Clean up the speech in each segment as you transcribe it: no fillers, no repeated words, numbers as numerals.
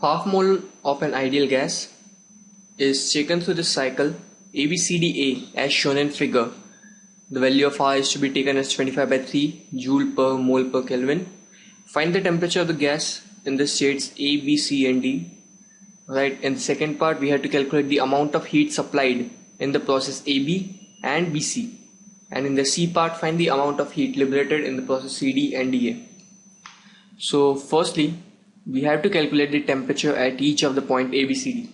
Half mole of an ideal gas is taken through the cycle ABCDA as shown in figure. The value of R is to be taken as 25 by 3 joule per mole per Kelvin. Find the temperature of the gas in the states A, B, C and D. Right, in the second part we have to calculate the amount of heat supplied in the process AB and BC. And in the C part find the amount of heat liberated in the process CD and DA. So firstly we have to calculate the temperature at each of the point ABCD.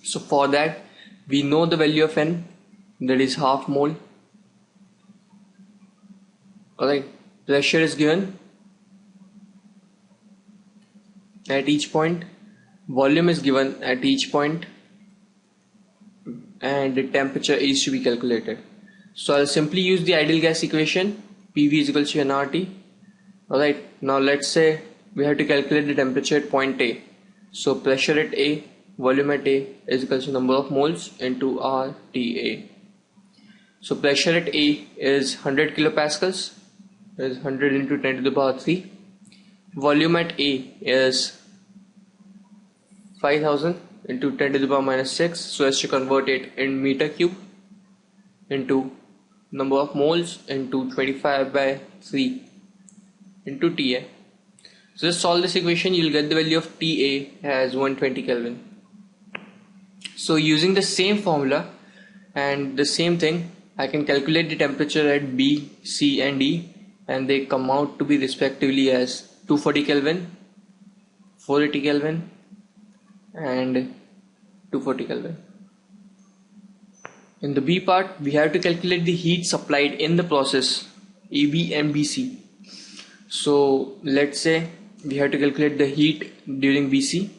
So for that we know the value of N, that is half mole. Alright, pressure is given at each point, volume is given at each point, and the temperature is to be calculated. So I'll simply use the ideal gas equation, PV is equal to nRT. Alright, now let's say we have to calculate the temperature at point A. So pressure at A, volume at A is equal to number of moles into RTA. So pressure at A is 100 kilopascals, is 100 into 10 to the power 3. Volume at A is 5000 into 10 to the power minus 6, so as to convert it in meter cube into number of moles into 25 by 3 into TA. So just solve this equation, you will get the value of TA as 120 Kelvin. So using the same formula and the same thing, I can calculate the temperature at B, C and D, and they come out to be respectively as 240 Kelvin, 480 Kelvin and 240 Kelvin. In the B part we have to calculate the heat supplied in the process AB and BC. So let's say we have to calculate the heat during BC,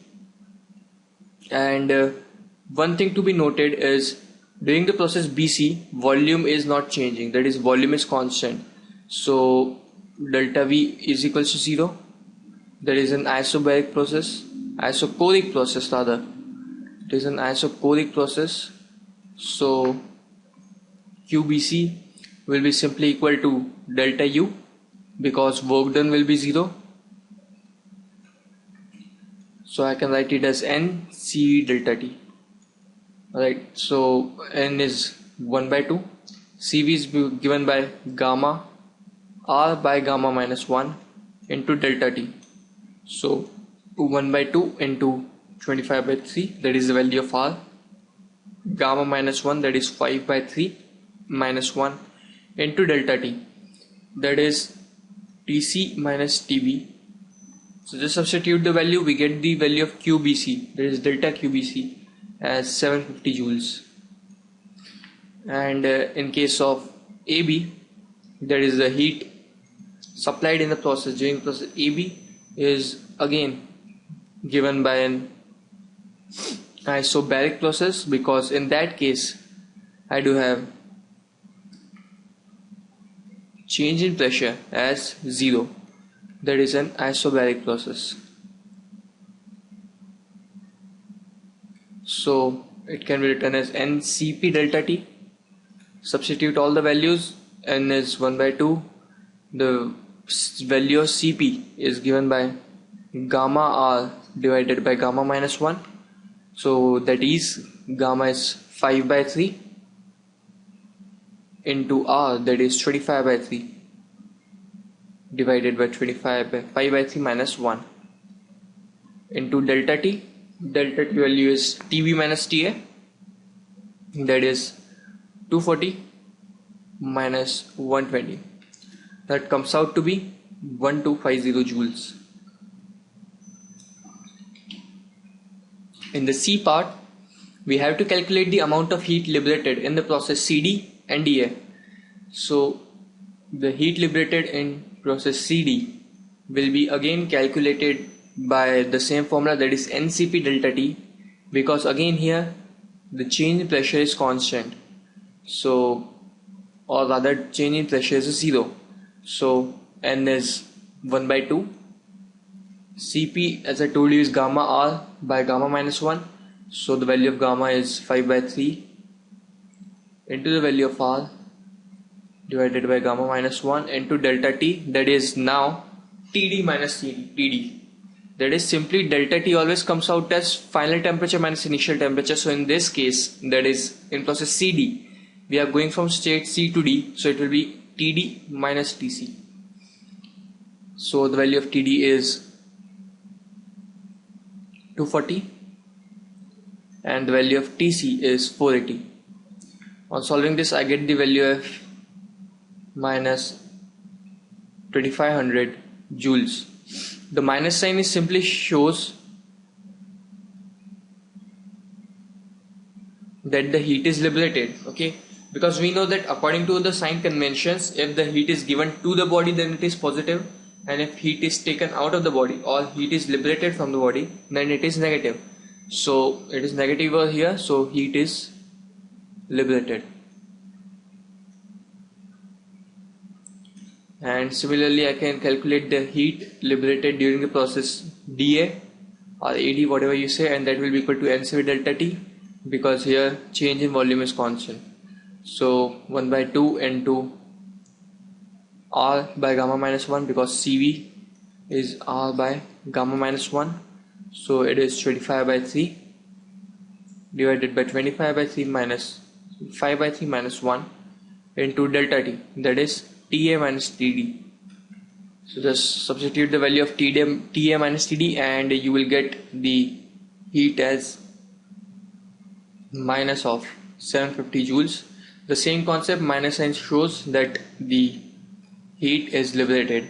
and one thing to be noted is during the process BC volume is not changing, that is volume is constant. So delta V is equal to 0. There is an isobaric process, isochoric process rather. It is an isochoric process. So QBC will be simply equal to delta U because work done will be 0. So I can write it as N C delta T. Alright, so N is 1 by 2. CV is given by gamma R by gamma minus 1 into delta T. So 1 by 2 into 25 by 3, that is the value of R. Gamma minus 1, that is 5 by 3 minus 1 into delta T, that is TC minus TB. So just substitute the value, we get the value of QBC, that is delta QBC as 750 joules. And in case of AB, that is the heat supplied in the process during process AB is again given by an isobaric process, because in that case I do have change in pressure as 0, that is an isobaric process. So it can be written as NCP delta T. Substitute all the values. N is 1 by 2. The value of CP is given by gamma R divided by gamma minus 1. So that is gamma is 5 by 3 into R, that is 25 by 3 divided by 25 by 5 by 3 minus 1 into delta T. Delta T value is TB minus TA, that is 240 minus 120. That comes out to be 1250 joules. In the C part we have to calculate the amount of heat liberated in the process CD and DA. So the heat liberated in process CD will be again calculated by the same formula, that is NCP delta T, because again here the change in pressure is constant, so or rather change in pressure is 0. So N is 1 by 2. CP, as I told you, is gamma R by gamma minus 1. So the value of gamma is 5 by 3 into the value of R divided by gamma minus 1 into delta T, that is now TD minus TD, That is simply delta T always comes out as final temperature minus initial temperature. So in this case, that is in process CD, we are going from state C to D, so it will be TD minus TC. So the value of TD is 240 and the value of TC is 480. On solving this, I get the value of minus 2500 joules. The minus sign is simply shows that the heat is liberated, okay, because we know that according to the sign conventions, if the heat is given to the body, then it is positive, and if heat is taken out of the body or heat is liberated from the body, then it is negative. So it is negative over here, so heat is liberated. And similarly, I can calculate the heat liberated during the process dA or AD, whatever you say, and that will be equal to NCV delta T, because here change in volume is constant. So 1 by 2 into R by gamma minus 1, because CV is R by gamma minus 1, so it is 25 by 3 divided by 25 by 3 minus 5 by 3 minus 1 into delta T, that is TA minus TD. So just substitute the value of TA minus TD and you will get the heat as minus of 750 joules. The same concept, minus sign shows that the heat is liberated.